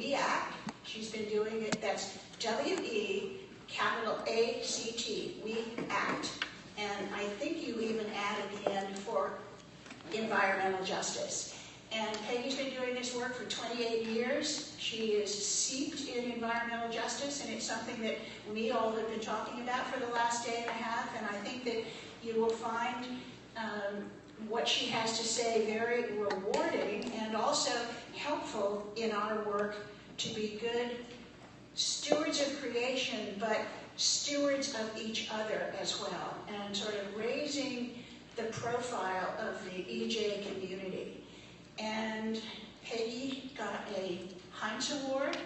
We Act. She's been doing it, that's W-E, capital A-C-T, We Act. And I think you even add at the end for environmental justice. And Peggy's been doing this work for 28 years. She is steeped in environmental justice, and it's something that we all have been talking about for the last day and a half, and I think that you will find what she has to say very rewarding and also helpful in our work to be good stewards of creation, but stewards of each other as well, and sort of raising the profile of the EJ community. And Peggy got a Heinz Award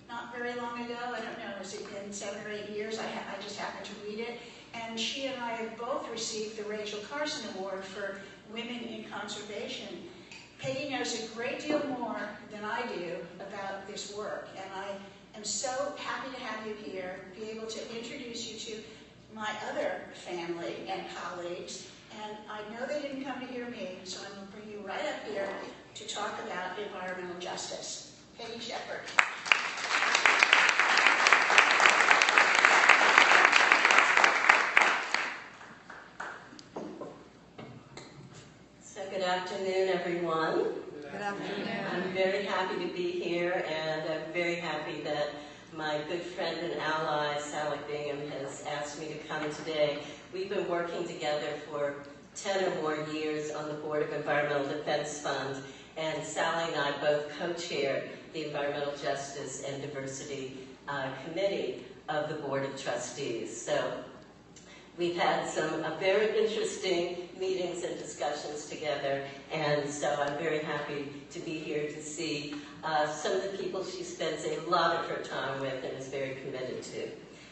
not very long ago. I don't know, has it been 7 or 8 years? I just happened to read it. And she and I have both received the Rachel Carson Award for Women in Conservation. Peggy knows a great deal more than I do about this work, and I am so happy to have you here, be able to introduce you to my other family and colleagues. And I know they didn't come to hear me, so I'm going to bring you right up here to talk about environmental justice. Peggy Shepard. So good afternoon, everyone. Good afternoon. I'm very happy to be here, and I'm very happy that my good friend and ally, Sally Bingham, has asked me to come today. We've been working together for 10 or more years on the Board of Environmental Defense Fund, and Sally and I both co-chair the Environmental Justice and Diversity Committee of the Board of Trustees. So we've had some very interesting meetings and discussions together, and so I'm very happy to be here to see some of the people she spends a lot of her time with and is very committed to.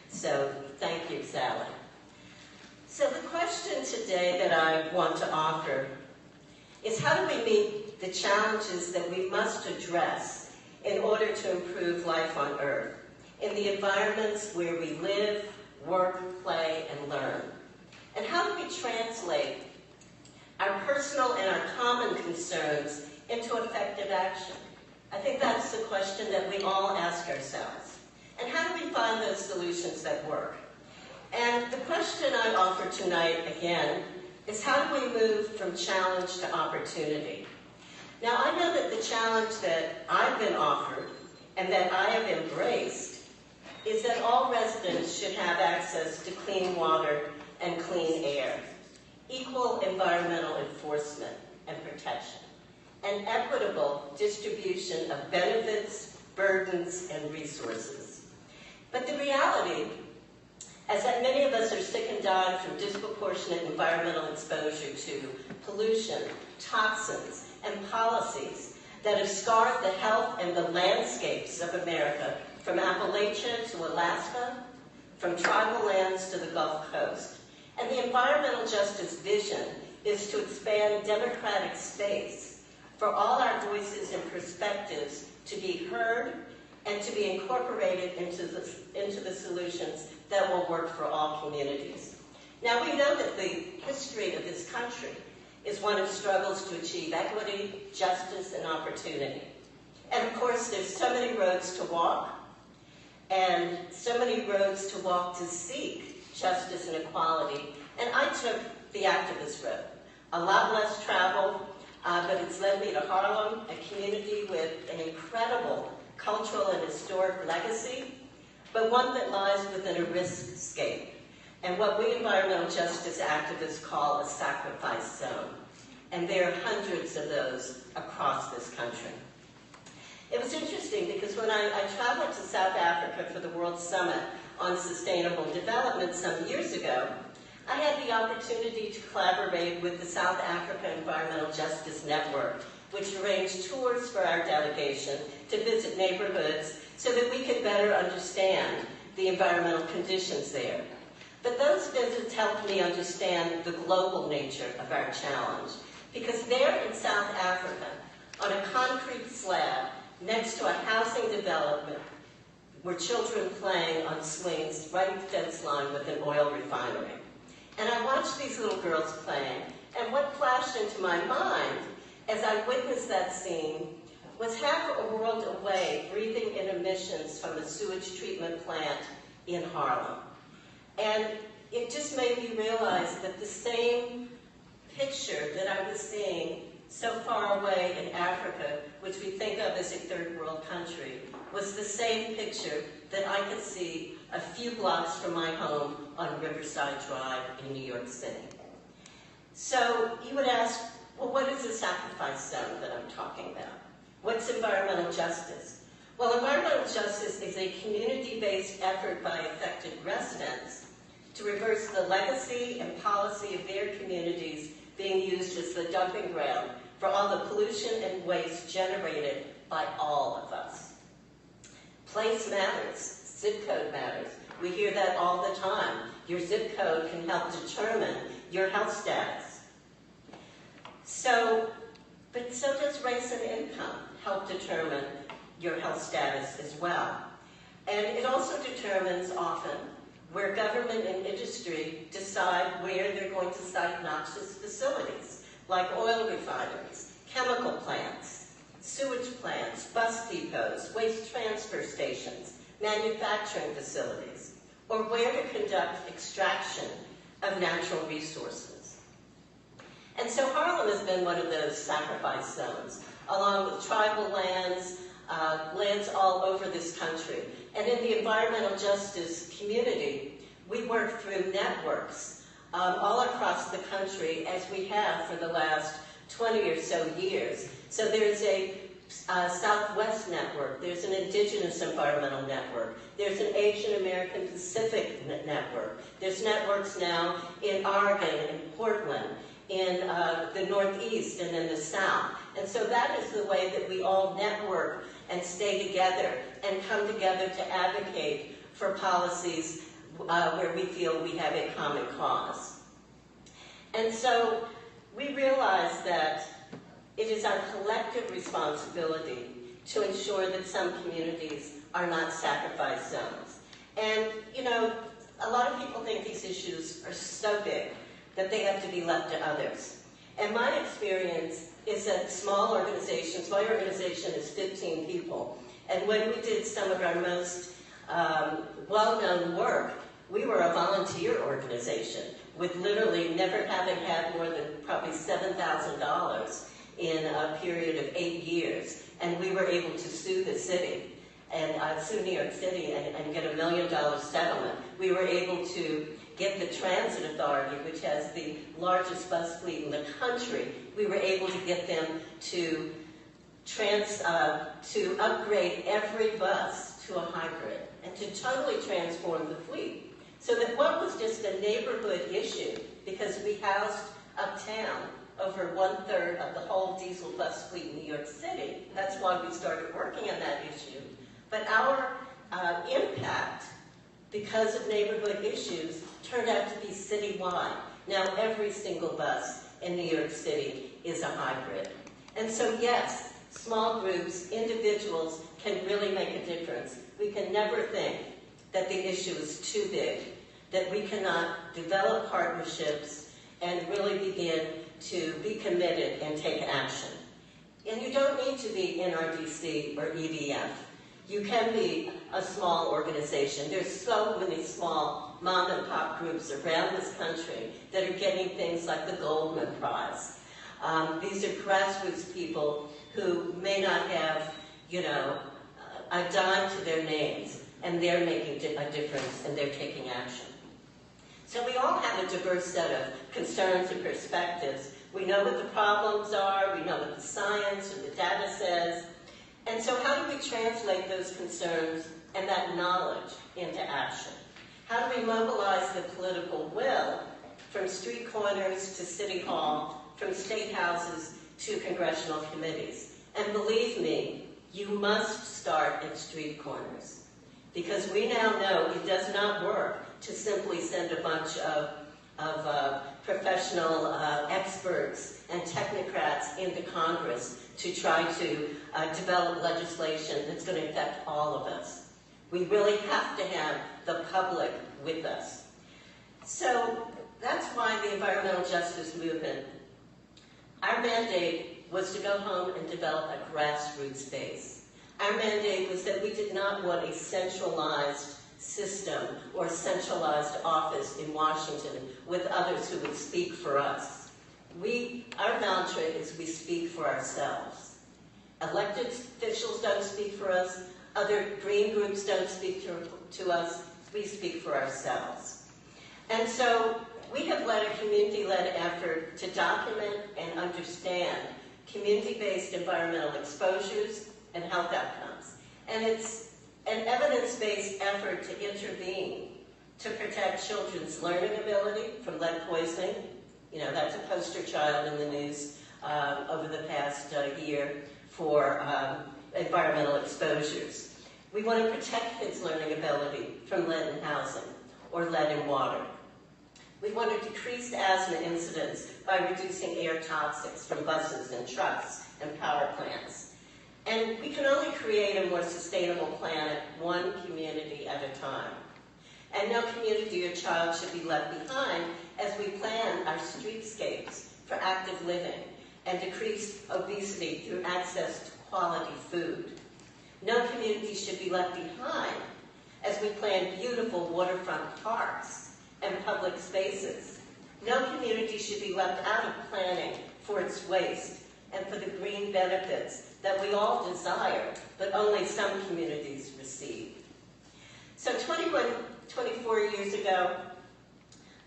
So thank you, Sally. So the question today that I want to offer is, how do we meet the challenges that we must address in order to improve life on Earth, in the environments where we live, work, play, and learn? And how do we translate our personal and our common concerns into effective action? I think that's the question that we all ask ourselves. And how do we find those solutions that work? And the question I offer tonight, again, is how do we move from challenge to opportunity? Now, I know that the challenge that I've been offered and that I have embraced is that all residents should have access to clean water and clean air, equal environmental enforcement and protection, and equitable distribution of benefits, burdens, and resources. But the reality is that many of us are sick and dying from disproportionate environmental exposure to pollution, toxins, and policies that have scarred the health and the landscapes of America, from Appalachia to Alaska, from tribal lands to the Gulf Coast. And the environmental justice vision is to expand democratic space for all our voices and perspectives to be heard and to be incorporated into the solutions that will work for all communities. Now, we know that the history of this country is one of struggles to achieve equity, justice, and opportunity. And of course, there's so many roads to walk, and so many roads to walk to seek justice and equality. And I took the activist road. A lot less travel, but it's led me to Harlem, a community with an incredible cultural and historic legacy, but one that lies within a riskscape, and what we environmental justice activists call a sacrifice zone. And there are hundreds of those across this country. It was interesting because when I traveled to South Africa for the World Summit on Sustainable Development some years ago, I had the opportunity to collaborate with the South Africa Environmental Justice Network, which arranged tours for our delegation to visit neighborhoods so that we could better understand the environmental conditions there. But those visits helped me understand the global nature of our challenge, because there in South Africa, on a concrete slab next to a housing development, were children playing on swings right at the fence line with an oil refinery. And I watched these little girls playing, and what flashed into my mind as I witnessed that scene was half a world away, breathing a sewage treatment plant in Harlem. And it just made me realize that the same picture that I was seeing so far away in Africa, which we think of as a third world country, was the same picture that I could see a few blocks from my home on Riverside Drive in New York City. So you would ask, well, what is a sacrifice zone that I'm talking about? What's environmental justice? Well, environmental justice is a community-based effort by affected residents to reverse the legacy and policy of their communities being used as the dumping ground for all the pollution and waste generated by all of us. Place matters. Zip code matters. We hear that all the time. Your zip code can help determine your health status. But so does race and income help determine your health status as well. And it also determines often where government and industry decide where they're going to site noxious facilities, like oil refineries, chemical plants, sewage plants, bus depots, waste transfer stations, manufacturing facilities, or where to conduct extraction of natural resources. And so Harlem has been one of those sacrifice zones, along with tribal lands, lands all over this country. And in the environmental justice community, we work through networks all across the country, as we have for the last 20 or so years. So there's a Southwest network, there's an Indigenous environmental network, there's an Asian American Pacific network, there's networks now in Oregon and Portland, in the Northeast and in the South. And so that is the way that we all network and stay together and come together to advocate for policies where we feel we have a common cause. And so we realize that it is our collective responsibility to ensure that some communities are not sacrifice zones. And, you know, a lot of people think these issues are so big that they have to be left to others. And my experience is that small organizations, my organization is 15 people, and when we did some of our most well-known work, we were a volunteer organization with literally never having had more than probably $7,000 in a period of 8 years. And we were able to sue the city and sue New York City and get $1 million settlement. We were able to get the Transit Authority, which has the largest bus fleet in the country, we were able to get them to upgrade every bus to a hybrid and to totally transform the fleet. So that what was just a neighborhood issue, because we housed uptown over 1/3 of the whole diesel bus fleet in New York City, that's why we started working on that issue. But our impact, because of neighborhood issues, turned out to be citywide. Now every single bus in New York City is a hybrid. And so yes, small groups, individuals can really make a difference. We can never think that the issue is too big, that we cannot develop partnerships and really begin to be committed and take action. And you don't need to be NRDC or EDF. You can be a small organization. There's so many small mom and pop groups around this country that are getting things like the Goldman Prize. These are grassroots people who may not have, you know, a dime to their names, and they're making a difference and they're taking action. So we all have a diverse set of concerns and perspectives. We know what the problems are, we know what the science or the data says, and so how do we translate those concerns and that knowledge into action? How do we mobilize the political will from street corners to City Hall, from state houses to congressional committees? And believe me, you must start at street corners, because we now know it does not work to simply send a bunch of professional experts and technocrats into Congress to try to develop legislation that's going to affect all of us. We really have to have the public with us. So that's why the environmental justice movement, our mandate was to go home and develop a grassroots base. our mandate was that we did not want a centralized system or a centralized office in Washington with others who would speak for us. Our mantra is we speak for ourselves. Elected officials don't speak for us. Other green groups don't speak to us. We speak for ourselves. And so we have led a community-led effort to document and understand community-based environmental exposures and health outcomes. And it's an evidence-based effort to intervene to protect children's learning ability from lead poisoning. You know, that's a poster child in the news over the past year for environmental exposures. We want to protect kids' learning ability from lead in housing or lead in water. We want to decrease asthma incidence by reducing air toxics from buses and trucks and power plants. And we can only create a more sustainable planet one community at a time. And no community or child should be left behind as we plan our streetscapes for active living and decrease obesity through access to quality food. No community should be left behind as we plan beautiful waterfront parks and public spaces. No community should be left out of planning for its waste and for the green benefits that we all desire, but only some communities receive. So 24 years ago,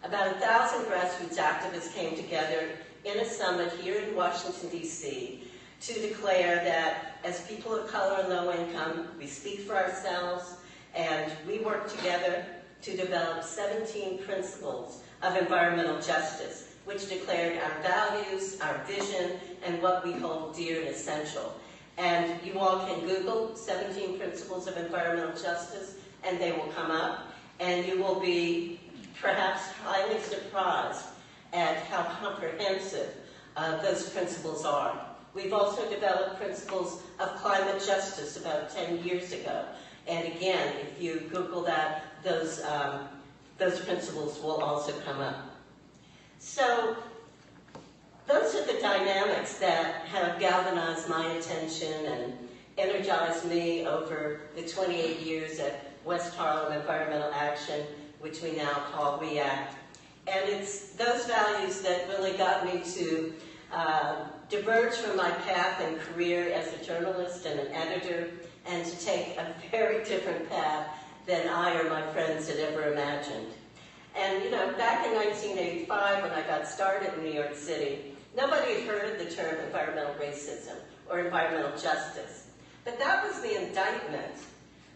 about 1,000 grassroots activists came together in a summit here in Washington, D.C. to declare that as people of color and low income, we speak for ourselves, and we work together to develop 17 principles of environmental justice, which declared our values, our vision, and what we hold dear and essential. And you all can Google 17 principles of environmental justice, and they will come up, and you will be perhaps highly surprised at how comprehensive those principles are. We've also developed principles of climate justice about 10 years ago. And again, if you Google that, those principles will also come up. So those are the dynamics that have galvanized my attention and energized me over the 28 years at West Harlem Environmental Action, which we now call REACT. And it's those values that really got me to diverge from my path and career as a journalist and an editor, and to take a very different path than I or my friends had ever imagined. And you know, back in 1985, when I got started in New York City, nobody had heard of the term environmental racism or environmental justice. But that was the indictment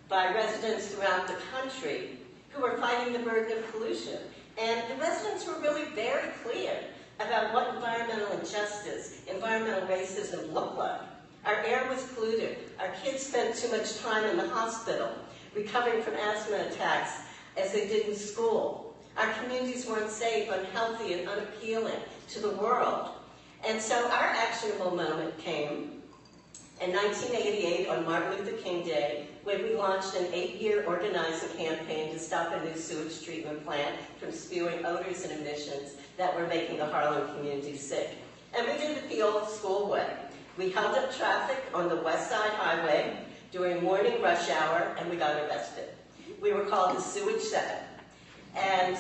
by residents throughout the country who were fighting the burden of pollution. And the residents were really very clear about what environmental injustice, environmental racism looked like. Our air was polluted. Our kids spent too much time in the hospital, recovering from asthma attacks as they did in school. Our communities weren't safe, unhealthy, and unappealing to the world. And so our actionable moment came in 1988 on Martin Luther King Day, when we launched an 8-year organizing campaign to stop a new sewage treatment plant from spewing odors and emissions that were making the Harlem community sick. And we did it the old school way. We held up traffic on the West Side Highway during morning rush hour, and we got arrested. We were called the Sewage Seven. And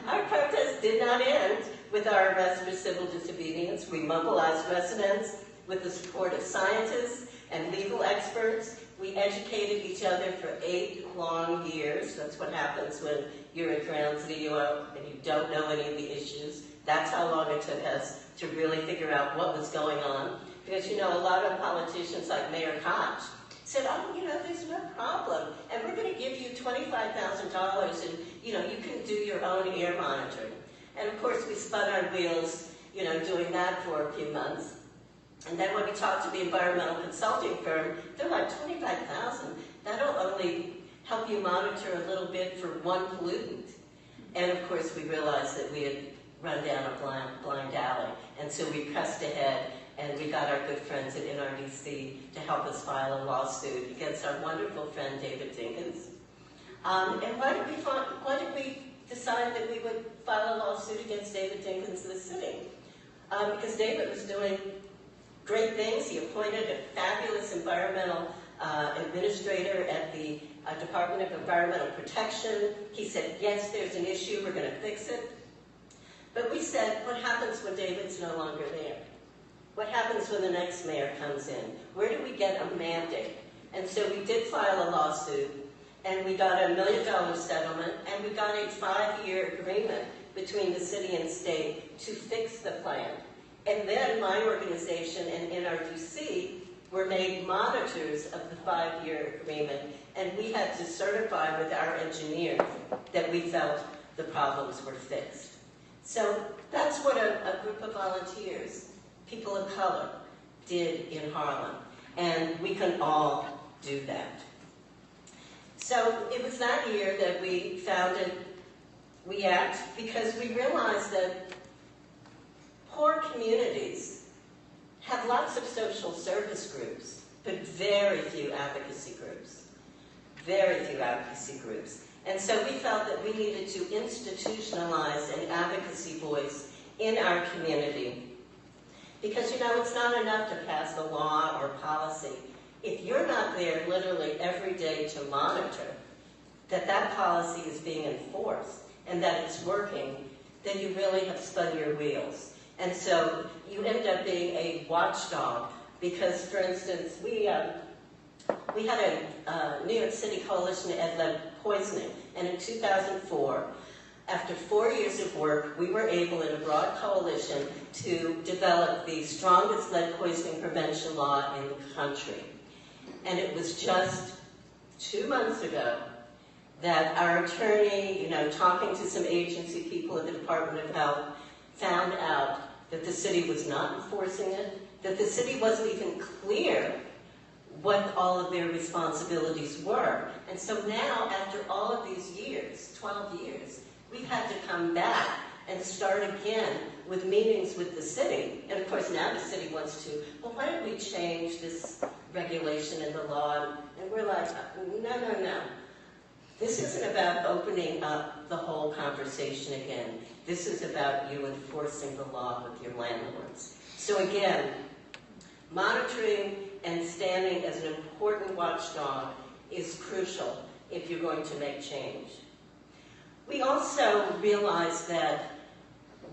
our protest did not end with our arrest for civil disobedience. We mobilized residents with the support of scientists and legal experts. We educated each other for 8 long years. That's what happens when you're at ground zero and you don't know any of the issues. That's how long it took us to really figure out what was going on. Because, you know, a lot of politicians like Mayor Koch said, oh, you know, there's no problem. And we're going to give you $25,000 and, you know, you can do your own air monitoring. And of course, we spun our wheels, you know, doing that for a few months. And then when we talked to the environmental consulting firm, they're like, $25,000, that'll only help you monitor a little bit for one pollutant. And of course, we realized that we had run down a blind alley. And so we pressed ahead, and we got our good friends at NRDC to help us file a lawsuit against our wonderful friend, David Dinkins. And why did we decide that we would file a lawsuit against David Dinkins this sitting? Because David was doing great things. He appointed a fabulous environmental administrator at the Department of Environmental Protection. He said, yes, there's an issue, we're going to fix it. But we said, what happens when David's no longer there? What happens when the next mayor comes in? Where do we get a mandate? And so we did file a lawsuit, and we got $1 million settlement, and we got a 5-year agreement between the city and state to fix the plan. And then my organization and NRDC were made monitors of the 5-year agreement, and we had to certify with our engineers that we felt the problems were fixed. So that's what a group of volunteers, people of color, did in Harlem. And we can all do that. So it was that year that we founded We Act, because we realized that poor communities have lots of social service groups, but very few advocacy groups. Very few advocacy groups. And so we felt that we needed to institutionalize an advocacy voice in our community. Because, you know, it's not enough to pass a law or policy. If you're not there literally every day to monitor that that policy is being enforced and that it's working, then you really have spun your wheels. And so you end up being a watchdog because, for instance, we had a New York City coalition that lead poisoning, and in 2004, after 4 years of work, we were able in a broad coalition to develop the strongest lead poisoning prevention law in the country. And it was just 2 months ago that our attorney, you know, talking to some agency people at the Department of Health, found out that the city was not enforcing it, that the city wasn't even clear what all of their responsibilities were. And so now, after all of these years, 12 years, we've had to come back and start again with meetings with the city. And of course, now the city wants to, well, why don't we change this regulation in the law? And we're like, no. This isn't about opening up the whole conversation again. This is about you enforcing the law with your landlords. So again, monitoring and standing as an important watchdog is crucial if you're going to make change. We also realized that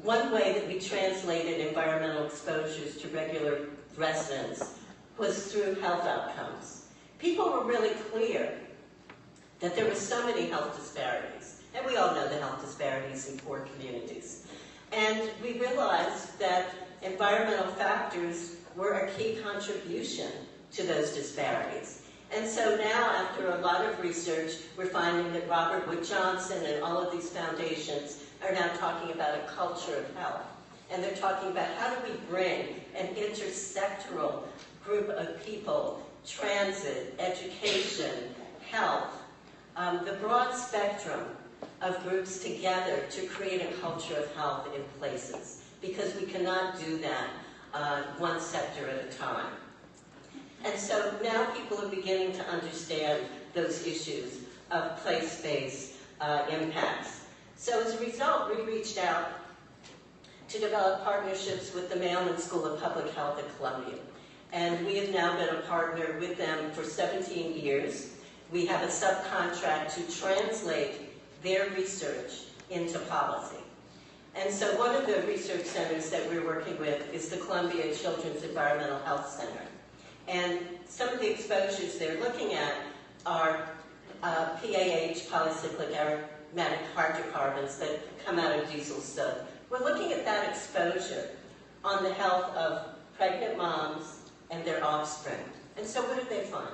one way that we translated environmental exposures to regular residents was through health outcomes. People were really clear that there were so many health disparities, and we all know the health disparities in poor communities. And we realized that environmental factors were a key contribution to those disparities. And so now, after a lot of research, we're finding that Robert Wood Johnson and all of these foundations are now talking about a culture of health. And they're talking about how do we bring an intersectoral group of people, transit, education, health, the broad spectrum of groups together to create a culture of health in places. Because we cannot do that one sector at a time. And so now people are beginning to understand those issues of place-based impacts. So as a result, we reached out to develop partnerships with the Mailman School of Public Health at Columbia. And we have now been a partner with them for 17 years. We have a subcontract to translate their research into policy. And so one of the research centers that we're working with is the Columbia Children's Environmental Health Center. And some of the exposures they're looking at are PAH, polycyclic aromatic hydrocarbons that come out of diesel stove. We're looking at that exposure on the health of pregnant moms and their offspring. And so what did they find?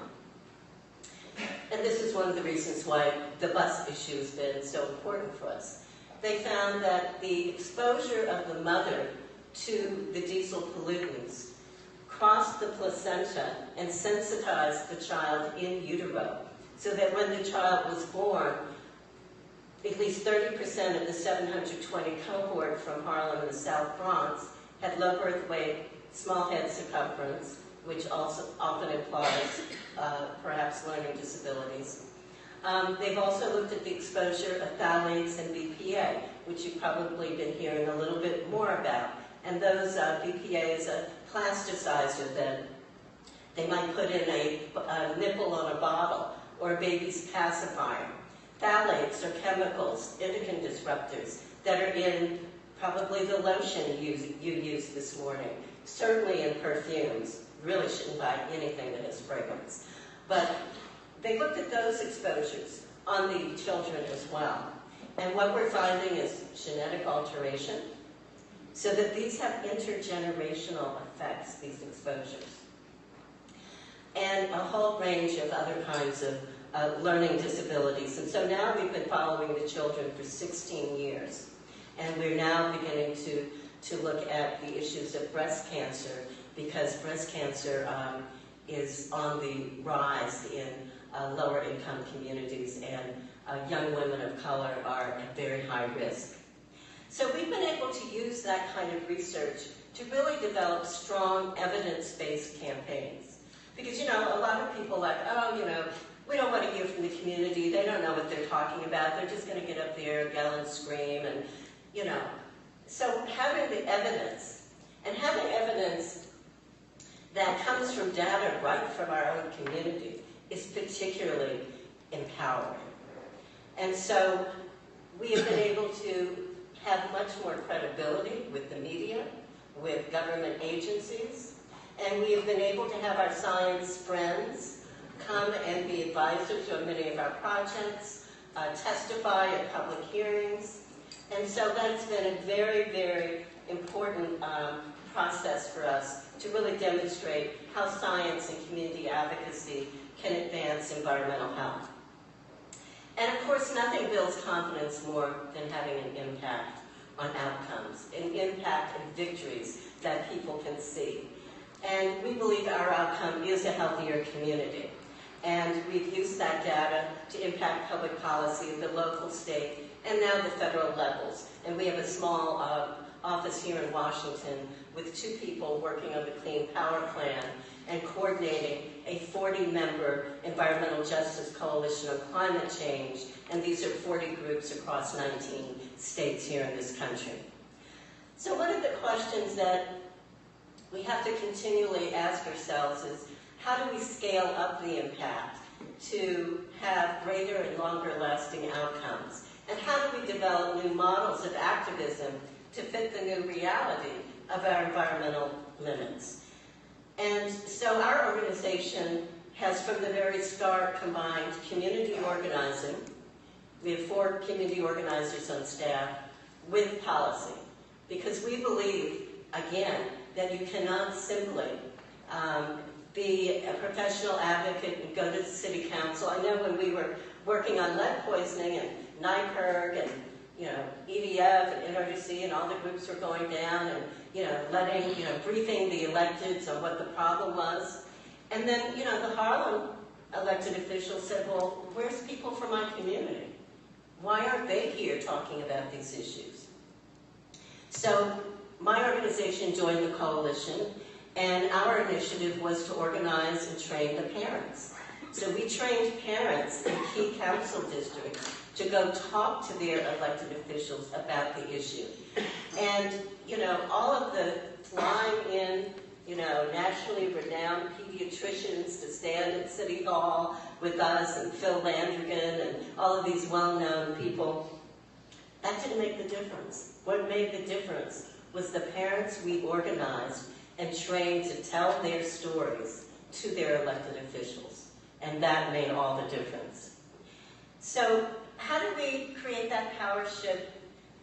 And this is one of the reasons why the bus issue has been so important for us. They found that the exposure of the mother to the diesel pollutants crossed the placenta and sensitized the child in utero, so that when the child was born, at least 30% of the 720 cohort from Harlem and the South Bronx had low birth weight, small head circumference, which also often implies perhaps learning disabilities. They've also looked at the exposure of phthalates and BPA, which you've probably been hearing a little bit more about. And those BPA is a plasticizer that they might put in a nipple on a bottle, or a baby's pacifier. Phthalates are chemicals, endocrine disruptors, that are in probably the lotion you used this morning, certainly in perfumes. Really shouldn't buy anything that has fragrance. But they looked at those exposures on the children as well. And what we're finding is genetic alteration, so that these have intergenerational effects, these exposures. And a whole range of other kinds of learning disabilities. And so now we've been following the children for 16 years. And we're now beginning to look at the issues of breast cancer, because breast cancer is on the rise in lower income communities, and young women of color are at very high risk. So we've been able to use that kind of research to really develop strong evidence-based campaigns. Because, you know, a lot of people are like, oh, you know, we don't want to hear from the community. They don't know what they're talking about. They're just going to get up there, yell and scream, and, you know. So having the evidence, and having evidence that comes from data right from our own community, is particularly empowering. And so we have been able to have much more credibility with the media, with government agencies, and we have been able to have our science friends come and be advisors on many of our projects, testify at public hearings. And so that's been a very, very important process for us to really demonstrate how science and community advocacy can advance environmental health. And of course, nothing builds confidence more than having an impact on outcomes, an impact and victories that people can see. And we believe our outcome is a healthier community. And we've used that data to impact public policy at the local, state, and now the federal levels. And we have a small office here in Washington with 2 people working on the Clean Power Plan and coordinating a 40-member environmental justice coalition on climate change. And these are 40 groups across 19 states here in this country. So one of the questions that we have to continually ask ourselves is, how do we scale up the impact to have greater and longer lasting outcomes? And how do we develop new models of activism to fit the new reality of our environmental limits? And so our organization has from the very start combined community organizing. We have 4 community organizers on staff with policy, because we believe, again, that you cannot simply be a professional advocate and go to the city council. I know when we were working on lead poisoning and NIPERG and, you know, EDF and NRDC and all the groups were going down and, you know, briefing the electeds on what the problem was. And then, you know, the Harlem elected officials said, well, where's people from my community? Why aren't they here talking about these issues? So my organization joined the coalition, and our initiative was to organize and train the parents. So we trained parents in key council districts to go talk to their elected officials about the issue. And, you know, all of the flying in, you know, nationally renowned pediatricians to stand at City Hall with us, and Phil Landrigan and all of these well-known people, that didn't make the difference. What made the difference was the parents we organized and trained to tell their stories to their elected officials. And that made all the difference. So how do we create that power shift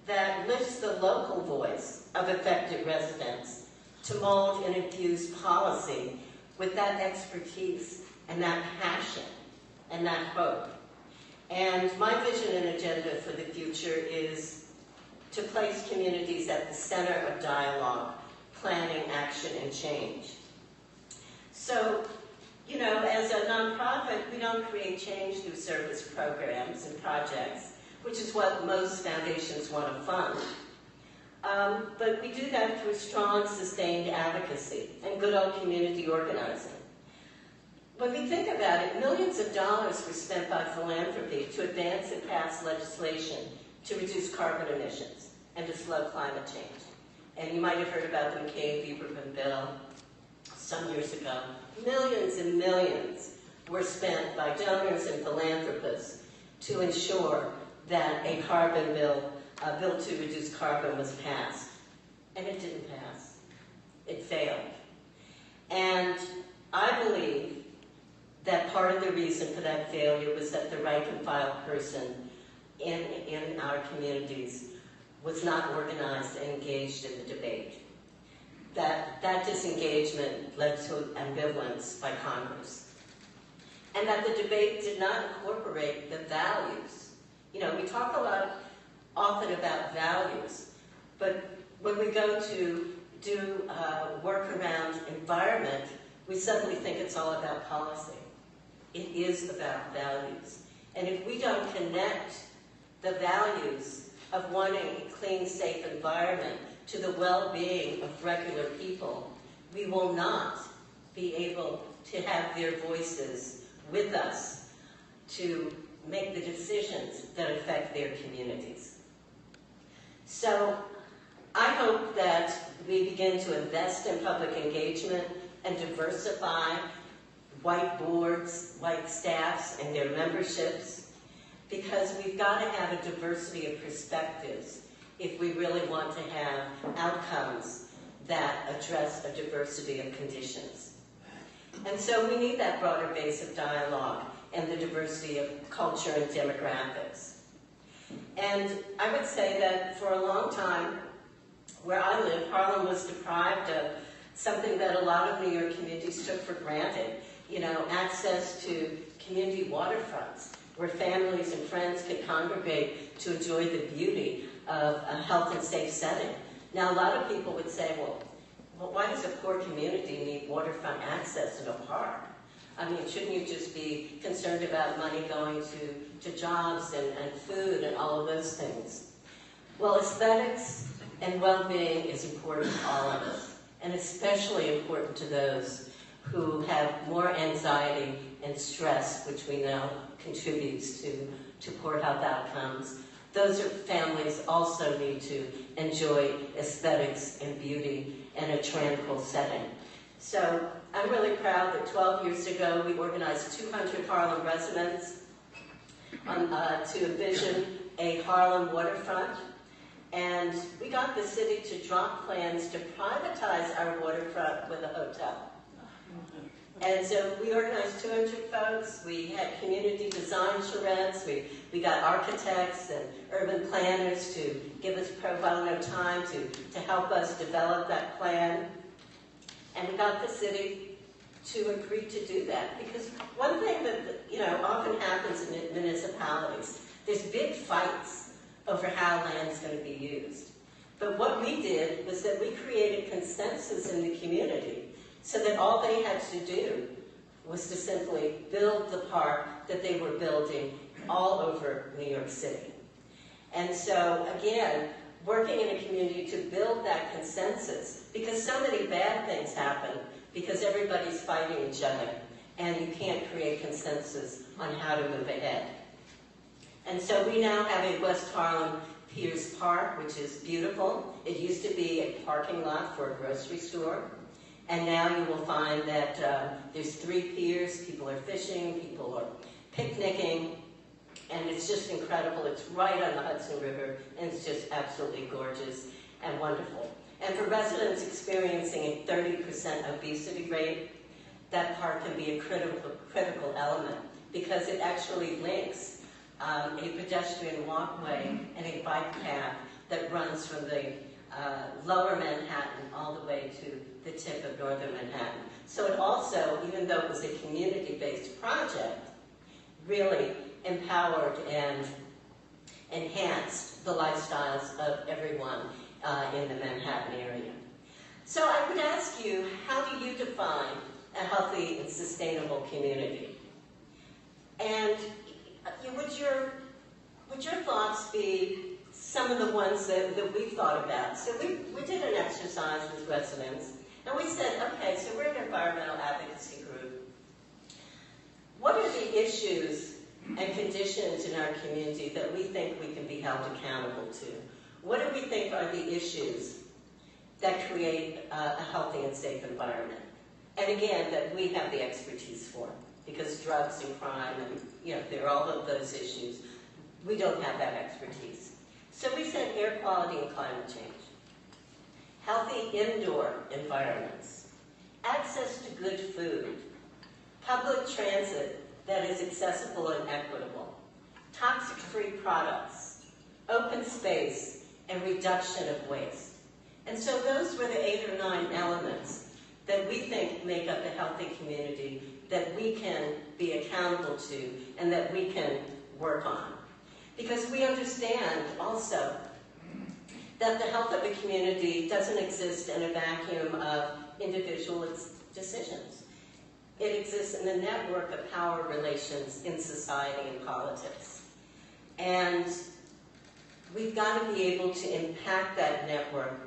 that lifts the local voice of affected residents to mold and infuse policy with that expertise and that passion and that hope? And my vision and agenda for the future is to place communities at the center of dialogue, planning, action, and change. So, you know, as a nonprofit, we don't create change through service programs and projects, which is what most foundations want to fund. But we do that through strong, sustained advocacy and good old community organizing. When we think about it, millions of dollars were spent by philanthropy to advance and pass legislation to reduce carbon emissions and to slow climate change. And you might have heard about the McCain-Lieberman bill, some years ago, millions and millions were spent by donors and philanthropists to ensure that a carbon bill to reduce carbon was passed. And it didn't pass. It failed. And I believe that part of the reason for that failure was that the rank and file person in our communities was not organized and engaged in the debate. That disengagement led to ambivalence by Congress. And that the debate did not incorporate the values. You know, we talk a lot often about values, but when we go to do work around environment, we suddenly think it's all about policy. It is about values. And if we don't connect the values of wanting a clean, safe environment to the well-being of regular people, we will not be able to have their voices with us to make the decisions that affect their communities. So I hope that we begin to invest in public engagement and diversify white boards, white staffs, and their memberships, because we've got to have a diversity of perspectives if we really want to have outcomes that address a diversity of conditions. And so we need that broader base of dialogue and the diversity of culture and demographics. And I would say that for a long time, where I live, Harlem was deprived of something that a lot of New York communities took for granted. You know, access to community waterfronts, where families and friends could congregate to enjoy the beauty of a health and safe setting. Now, a lot of people would say, well, why does a poor community need waterfront access in a park? I mean, shouldn't you just be concerned about money going to jobs and food and all of those things? Well, aesthetics and well-being is important to all of us, and especially important to those who have more anxiety and stress, which we know contributes to poor health outcomes. Those families also need to enjoy aesthetics and beauty in a tranquil setting. So I'm really proud that 12 years ago we organized 200 Harlem residents to envision a Harlem waterfront. And we got the city to drop plans to privatize our waterfront with a hotel. And so we organized 200 folks. We had community design charrettes. We got architects and urban planners to give us pro bono time to help us develop that plan. And we got the city to agree to do that. Because one thing that often happens in municipalities, there's big fights over how land is going to be used. But what we did was that we created consensus in the community so that all they had to do was to simply build the park that they were building all over New York City. And so, again, working in a community to build that consensus, because so many bad things happen because everybody's fighting each other, and you can't create consensus on how to move ahead. And so we now have a West Harlem Piers Park, which is beautiful. It used to be a parking lot for a grocery store. And now you will find that there's 3 piers, people are fishing, people are picnicking, and it's just incredible. It's right on the Hudson River, and it's just absolutely gorgeous and wonderful. And for residents experiencing a 30% obesity rate, that park can be a critical element because it actually links a pedestrian walkway and a bike path that runs from the lower Manhattan all the way to the tip of northern Manhattan. So it also, even though it was a community-based project, really empowered and enhanced the lifestyles of everyone in the Manhattan area. So I would ask you, how do you define a healthy and sustainable community? And would your thoughts be some of the ones that we've thought about? So we did an exercise with residents, and we said, okay, so we're an environmental advocacy group. What are the issues and conditions in our community that we think we can be held accountable to? What do we think are the issues that create a healthy and safe environment? And again, that we have the expertise for, because drugs and crime and, there are all of those issues. We don't have that expertise. So we said air quality and climate change. Healthy indoor environments. Access to good food. Public transit that is accessible and equitable. Toxic-free products. Open space and reduction of waste. And so those were the 8 or 9 elements that we think make up a healthy community that we can be accountable to and that we can work on. Because we understand also that the health of a community doesn't exist in a vacuum of individual decisions. It exists in a network of power relations in society and politics. And we've got to be able to impact that network,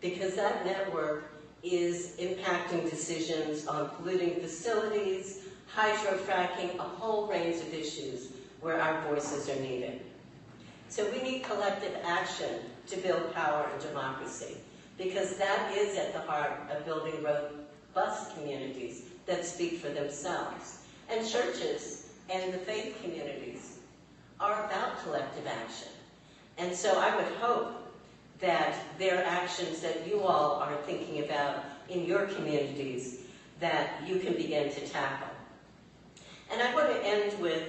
because that network is impacting decisions on polluting facilities, hydrofracking, a whole range of issues where our voices are needed. So we need collective action to build power and democracy, because that is at the heart of building robust communities that speak for themselves. And churches and the faith communities are about collective action. And so I would hope that there are actions that you all are thinking about in your communities that you can begin to tackle. And I want to end with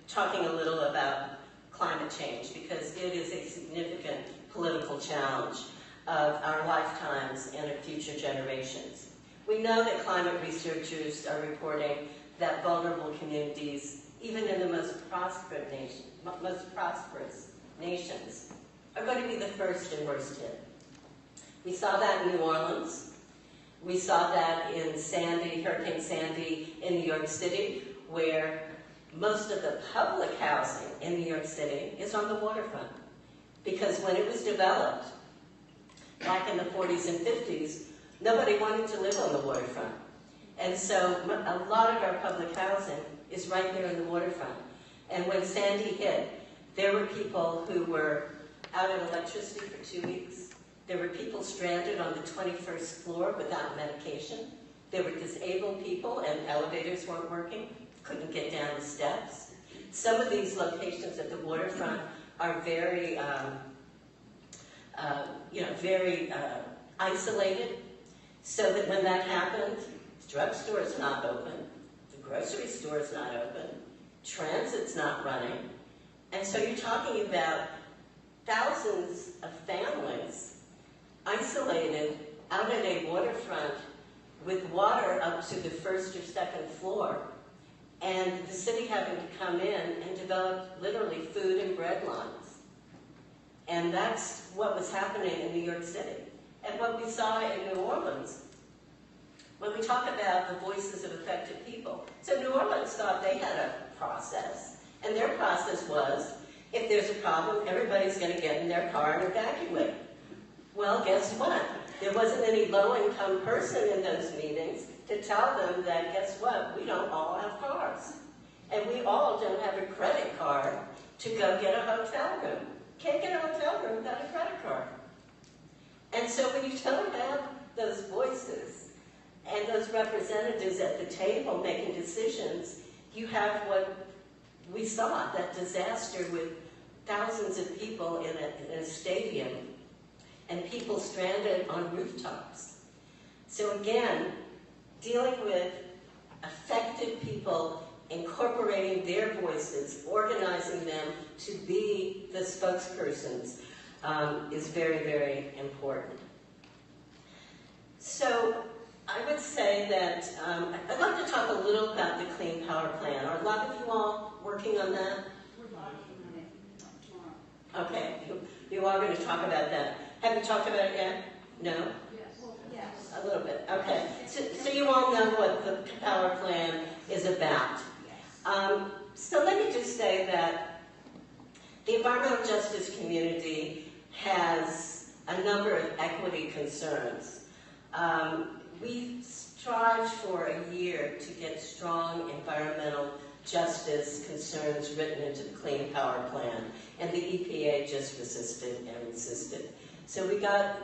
talking a little about climate change, because it is a significant political challenge of our lifetimes and of future generations. We know that climate researchers are reporting that vulnerable communities, even in the most prosperous nations, are going to be the first and worst hit. We saw that in New Orleans. We saw that in Hurricane Sandy in New York City, where most of the public housing in New York City is on the waterfront. Because when it was developed, back in the 40s and 50s, nobody wanted to live on the waterfront. And so a lot of our public housing is right there in the waterfront. And when Sandy hit, there were people who were out of electricity for 2 weeks. There were people stranded on the 21st floor without medication. There were disabled people and elevators weren't working, couldn't get down the steps. Some of these locations at the waterfront are very, very isolated, so that when that happened, the drugstore is not open, the grocery store is not open, transit's not running, and so you're talking about thousands of families isolated out at a waterfront with water up to the 1st or 2nd floor, and the city having to come in and develop literally food and bread lines. And that's what was happening in New York City. And what we saw in New Orleans, when we talk about the voices of affected people. So New Orleans thought they had a process, and their process was, if there's a problem, everybody's going to get in their car and evacuate. Well, guess what? There wasn't any low-income person in those meetings to tell them that, guess what, we don't all have cars. And we all don't have a credit card to go get a hotel room. Can't get a hotel room without a credit card. And so when you don't have those voices and those representatives at the table making decisions, you have what we saw, that disaster with thousands of people in a stadium and people stranded on rooftops. So again, dealing with affected people, incorporating their voices, organizing them to be the spokespersons is very, very important. So I would say that I'd like to talk a little about the Clean Power Plan. Are a lot of you all working on that? We're working on it tomorrow. Okay, you are going to talk about that. Have you talked about it yet? No? Yes. Yes. A little bit, okay. So you all know what the Power Plan is about. So let me just say that the environmental justice community has a number of equity concerns. We strived for a year to get strong environmental justice concerns written into the Clean Power Plan, and the EPA just resisted and insisted. So we got,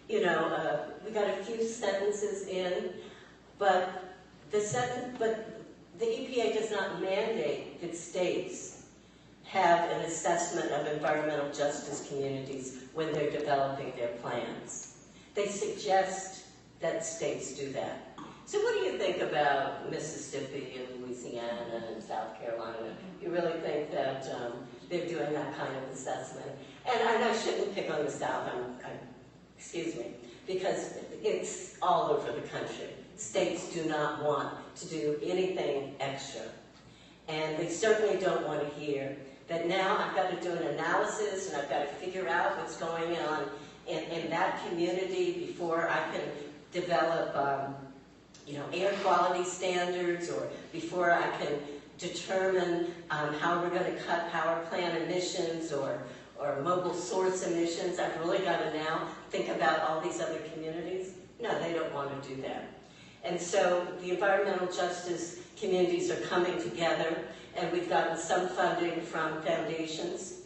we got a few sentences in, but But the EPA does not mandate that states have an assessment of environmental justice communities when they're developing their plans. They suggest that states do that. So what do you think about Mississippi and Louisiana and South Carolina? You really think that they're doing that kind of assessment? And I shouldn't pick on the South, excuse me, because it's all over the country. States do not want to do anything extra. And they certainly don't want to hear that now I've got to do an analysis and I've got to figure out what's going on in that community before I can develop air quality standards, or before I can determine how we're going to cut power plant emissions or mobile source emissions. I've really got to now think about all these other communities. No, they don't want to do that. And so the environmental justice communities are coming together, and we've gotten some funding from foundations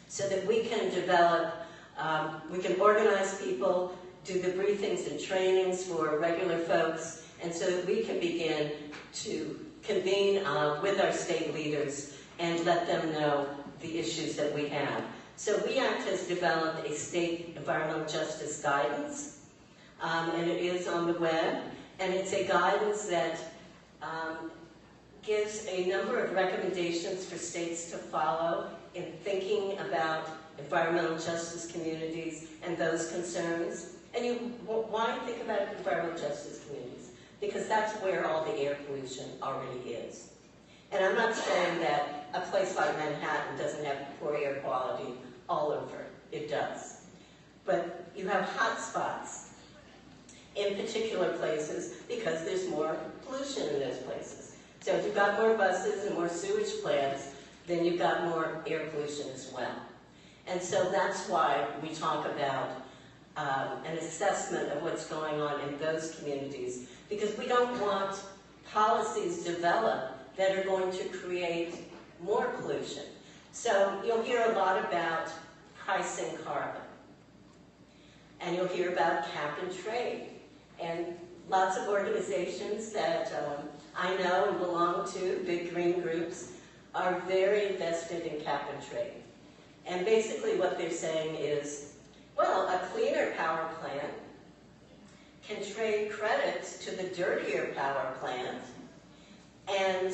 so that we can develop, we can organize people, do the briefings and trainings for regular folks, and so that we can begin to convene with our state leaders and let them know the issues that we have. So WEACT has developed a state environmental justice guidance, and it is on the web, and it's a guidance that gives a number of recommendations for states to follow in thinking about environmental justice communities and those concerns. And why think about environmental justice communities? Because that's where all the air pollution already is. And I'm not saying that a place like Manhattan doesn't have poor air quality all over. It does. But you have hot spots in particular places because there's more pollution in those places. So if you've got more buses and more sewage plants, then you've got more air pollution as well. And so that's why we talk about an assessment of what's going on in those communities, because we don't want policies developed that are going to create more pollution. So you'll hear a lot about pricing carbon, and you'll hear about cap and trade, and lots of organizations that I know and belong to, big green groups, are very invested in cap and trade. And basically what they're saying is, well, a cleaner power plant can trade credits to the dirtier power plant, and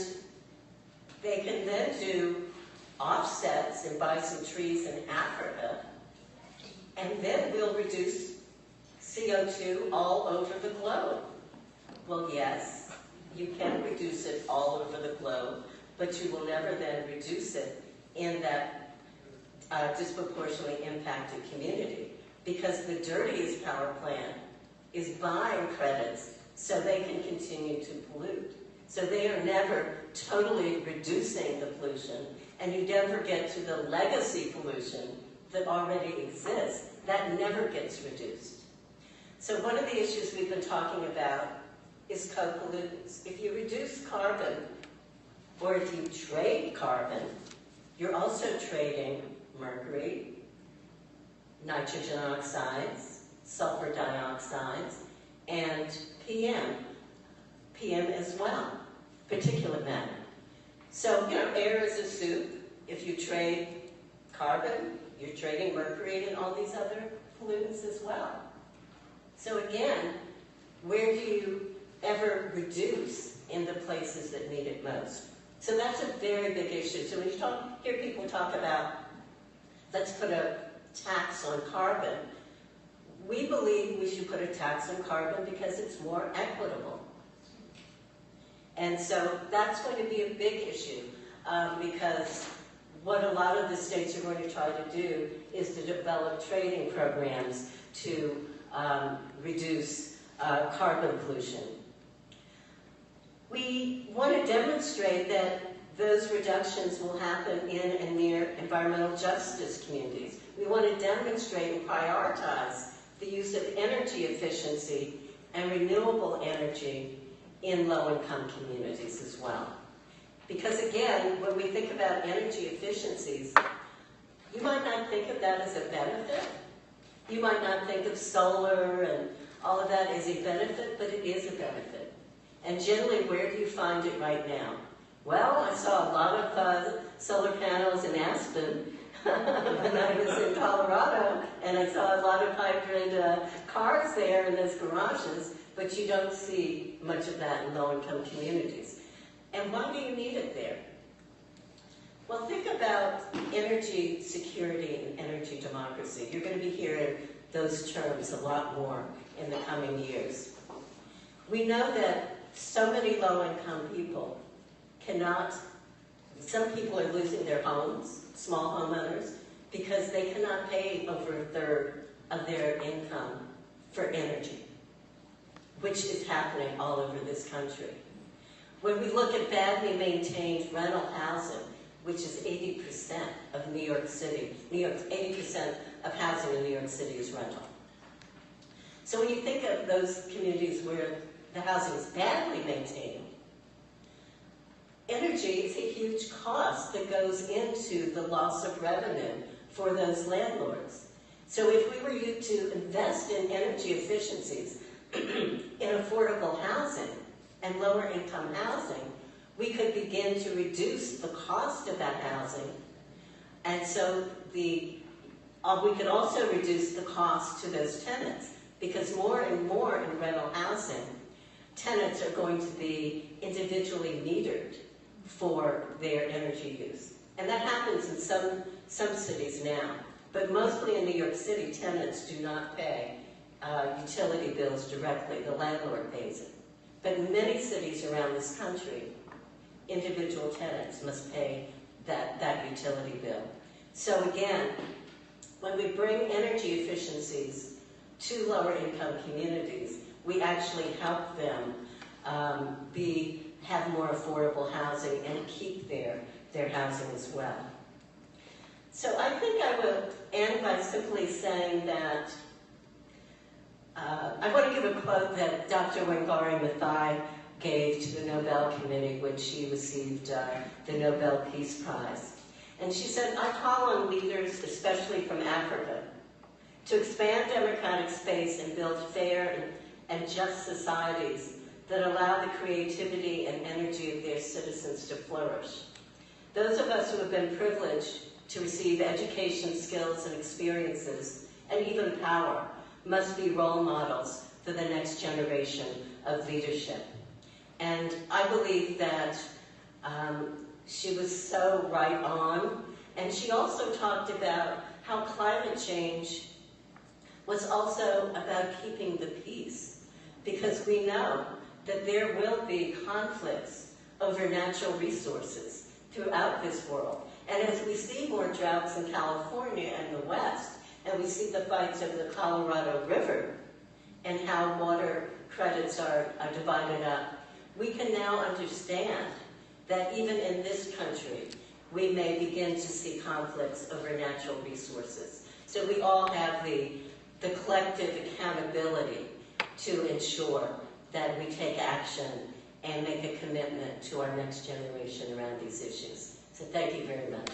they can then do offsets and buy some trees in Africa, and then we'll reduce CO2 all over the globe. Well, yes, you can reduce it all over the globe, but you will never then reduce it in that disproportionately impacted community, because the dirtiest power plant is buying credits so they can continue to pollute. So they are never totally reducing the pollution, and you never get to the legacy pollution that already exists. That never gets reduced. So one of the issues we've been talking about is co-pollutants. If you reduce carbon, or if you trade carbon, you're also trading mercury, nitrogen oxides, sulfur dioxides, and PM as well, particulate matter. So, air is a soup. If you trade carbon, you're trading mercury and all these other pollutants as well. So again, where do you ever reduce in the places that need it most? So that's a very big issue. So when you hear people talk about, let's put a tax on carbon, we believe we should put a tax on carbon because it's more equitable. And so that's going to be a big issue, because what a lot of the states are going to try to do is to develop trading programs to reduce carbon pollution. We want to demonstrate that those reductions will happen in and near environmental justice communities. We want to demonstrate and prioritize the use of energy efficiency and renewable energy in low-income communities as well. Because again, when we think about energy efficiencies, you might not think of that as a benefit. You might not think of solar and all of that as a benefit, but it is a benefit. And generally, where do you find it right now? Well, I saw a lot of solar panels in Aspen when I was in Colorado, and I saw a lot of hybrid cars there in those garages, but you don't see much of that in low-income communities. And why do you need it there? Well, think about energy security and energy democracy. You're going to be hearing those terms a lot more in the coming years. We know that so many low-income people some people are losing their homes, small homeowners, because they cannot pay over a third of their income for energy, which is happening all over this country. When we look at badly maintained rental housing, which is 80% of New York City, 80% of housing in New York City is rental. So when you think of those communities where the housing is badly maintained, energy is a huge cost that goes into the loss of revenue for those landlords. So if we were to invest in energy efficiencies in affordable housing and lower income housing, we could begin to reduce the cost of that housing. And so we could also reduce the cost to those tenants, because more and more in rental housing, tenants are going to be individually metered for their energy use. And that happens in some cities now. But mostly in New York City, tenants do not pay utility bills directly. The landlord pays it. But in many cities around this country, individual tenants must pay that utility bill. So again, when we bring energy efficiencies to lower income communities, we actually help them have more affordable housing and keep their housing as well. So I think I will end by simply saying that I want to give a quote that Dr. Wangari Maathai gave to the Nobel Committee when she received the Nobel Peace Prize. And she said, "I call on leaders, especially from Africa, to expand democratic space and build fair and just societies that allow the creativity and energy of their citizens to flourish. Those of us who have been privileged to receive education, skills, and experiences, and even power, must be role models for the next generation of leadership." And I believe that she was so right on. And she also talked about how climate change was also about keeping the peace, because we know that there will be conflicts over natural resources throughout this world. And as we see more droughts in California and the West, and we see the fights over the Colorado River and how water credits are divided up, we can now understand that even in this country, we may begin to see conflicts over natural resources. So we all have the collective accountability to ensure that we take action and make a commitment to our next generation around these issues. So thank you very much.